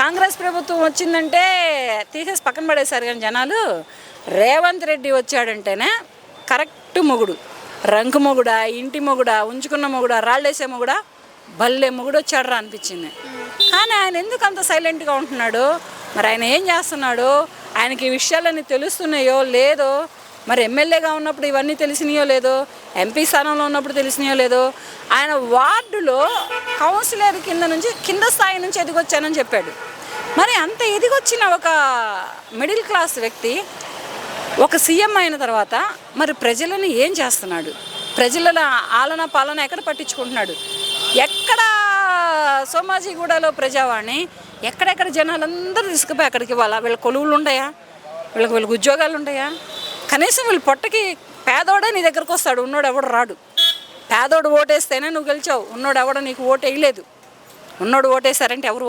కాంగ్రెస్ ప్రభుత్వం వచ్చిందంటే తీసేసి పక్కన పడేశారు కానీ జనాలు, రేవంత్ రెడ్డి వచ్చాడంటేనే కరెక్ట్ మొగుడు, రంకు మొగుడా, ఇంటి మొగుడా, ఉంచుకున్న మొగుడా, రాళ్ళేసే మొగుడా, భలే మొగుడు వచ్చాడరా అనిపించింది. కానీ ఆయన ఎందుకు అంత సైలెంట్గా ఉంటున్నాడు? మరి ఆయన ఏం చేస్తున్నాడు? ఆయనకి ఈ విషయాలన్నీ తెలుస్తున్నాయో లేదో, మరి ఎమ్మెల్యేగా ఉన్నప్పుడు ఇవన్నీ తెలిసినాయో లేదో, ఎంపీ స్థానంలో ఉన్నప్పుడు తెలిసినాయో లేదో. ఆయన వార్డులో కౌన్సిలర్ కింద స్థాయి నుంచి ఎదిగొచ్చానని చెప్పాడు. మరి అంత ఎదిగొచ్చిన ఒక మిడిల్ క్లాస్ వ్యక్తి ఒక సీఎం అయిన తర్వాత మరి ప్రజలను ఏం చేస్తున్నాడు? ప్రజల ఆలన పాలన ఎక్కడ పట్టించుకుంటున్నాడు? ఎక్కడ సోమాజిగూడలో ప్రజావాణి ఎక్కడెక్కడ జనాలందరూ తీసుకుపోయి అక్కడికి వీళ్ళ కొలువులు ఉంటాయా? వీళ్ళకి ఉద్యోగాలు ఉంటాయా? కనీసం వీళ్ళు పొట్టకి పేదోడే నీ దగ్గరకు వస్తాడు, ఉన్నోడు ఎవడు రాడు. పేదోడు ఓటేస్తేనే నువ్వు గెలిచావు, ఉన్నోడు ఎవడో నీకు ఓటు వేయలేదు. ఉన్నోడు ఓటేశారంటే ఎవరు